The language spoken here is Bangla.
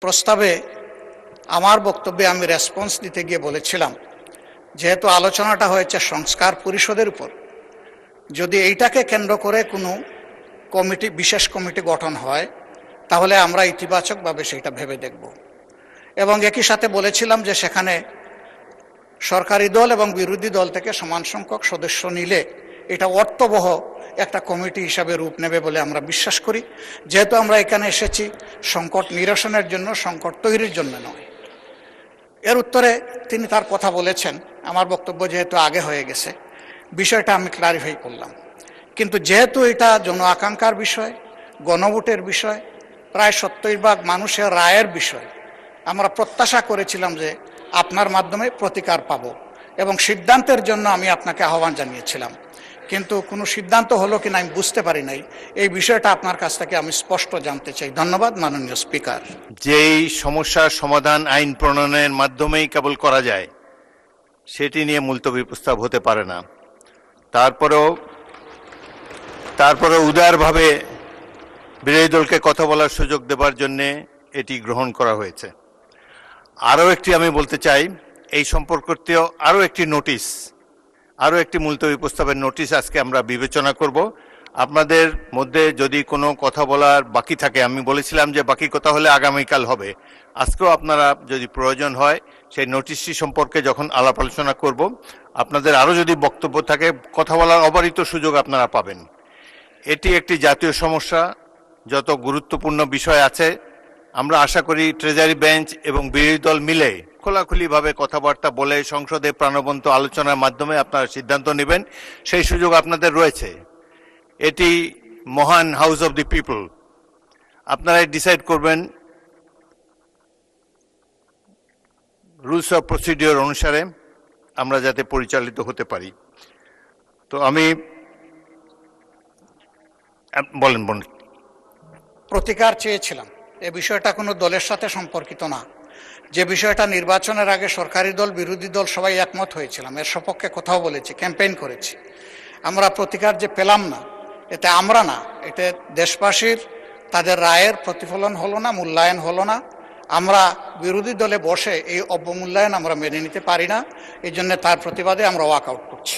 প্রস্তাবে আমার বক্তব্যে আমি রেসপন্স দিতে গিয়ে বলেছিলাম, যেহেতু আলোচনাটা হয়েছে সংস্কার পরিষদের উপর, যদি এইটাকে কেন্দ্র করে কোনো কমিটি, বিশেষ কমিটি গঠন হয়, তাহলে আমরা ইতিবাচকভাবে সেটা ভেবে দেখব। এবং একই সাথে বলেছিলাম যে সেখানে সরকারি দল এবং বিরোধী দল থেকে সমান সংখ্যক সদস্য নিলে এটা অর্থবহ একটা কমিটি হিসাবে রূপ নেবে বলে আমরা বিশ্বাস করি। যেহেতু আমরা এখানে এসেছি সংকট নিরসনের জন্য, সংকট তৈরির জন্য নয়। এর উত্তরে তিনি তার কথা বলেছেন, আমার বক্তব্য যেহেতু আগে হয়ে গেছে, বিষয়টা আমি ক্লারিফাই করলাম। কিন্তু যেহেতু এটা জন আকাঙ্ক্ষার বিষয়, গণভোটের বিষয়, প্রায় 70% মানুষের রায়ের বিষয়, আমরা প্রত্যাশা করেছিলাম যে আপনার মাধ্যমে প্রতিকার পাব এবং সিদ্ধান্তের জন্য আমি আপনাকে আহ্বান জানিয়েছিলাম। কিন্তু কোনো সিদ্ধান্ত হলো কিনা আমি বুঝতে পারি নাই। এই বিষয়টা আপনার কাছ থেকে আমি স্পষ্ট জানতে চাই। ধন্যবাদ মাননীয় স্পিকার। যেই সমস্যার সমাধান আইন প্রণয়নের মাধ্যমেই কেবল করা যায়, সেটি নিয়ে মুলতবি প্রস্তাব হতে পারে না। তারপরেও উদারভাবে বিরোধী দলকে কথা বলার সুযোগ দেবার জন্যে এটি গ্রহণ করা হয়েছে। আরও একটি আমি বলতে চাই, এই সম্পর্কিত আরও একটি মুলতবি প্রস্তাবের নোটিশ আজকে আমরা বিবেচনা করব। আপনাদের মধ্যে যদি কোনো কথা বলার বাকি থাকে, আমি বলেছিলাম যে বাকি কথা হলে আগামীকাল হবে, আজকেও আপনারা যদি প্রয়োজন হয় সেই নোটিশটি সম্পর্কে যখন আলাপ আলোচনা করব, আপনাদের আরও যদি বক্তব্য থাকে, কথা বলার অবারিত সুযোগ আপনারা পাবেন। এটি একটি জাতীয় সমস্যা, যত গুরুত্বপূর্ণ বিষয় আছে, আমরা আশা করি ট্রেজারি বেঞ্চ এবং বিরোধী দল মিলে খোলাখুলিভাবে কথাবার্তা বলে সংসদে প্রাণবন্ত আলোচনার মাধ্যমে আপনারা সিদ্ধান্ত নেবেন, সেই সুযোগ আপনাদের রয়েছে। এটি মহান হাউস অব দি পিপল, আপনারাই ডিসাইড করবেন রুলস অফ প্রসিডিওর অনুসারে আমরা যাতে পরিচালিত হতে পারি। তো আমি বলেন। প্রতিকার চেয়েছিলাম। এ বিষয়টা কোনো দলের সাথে সম্পর্কিত না। যে বিষয়টা নির্বাচনের আগে সরকারি দল, বিরোধী দল সবাই একমত হয়েছিলাম, এর সপক্ষে কথাও বলেছি, ক্যাম্পেইন করেছি। আমরা প্রতিকার যে পেলাম না, এতে আমরা না, এতে দেশবাসীর তাদের রায়ের প্রতিফলন হলো না, মূল্যায়ন হলো না। আমরা বিরোধী দলে বসে এই অবমূল্যায়ন আমরা মেনে নিতে পারি না। এই জন্য তার প্রতিবাদে আমরা ওয়াক আউট করছি।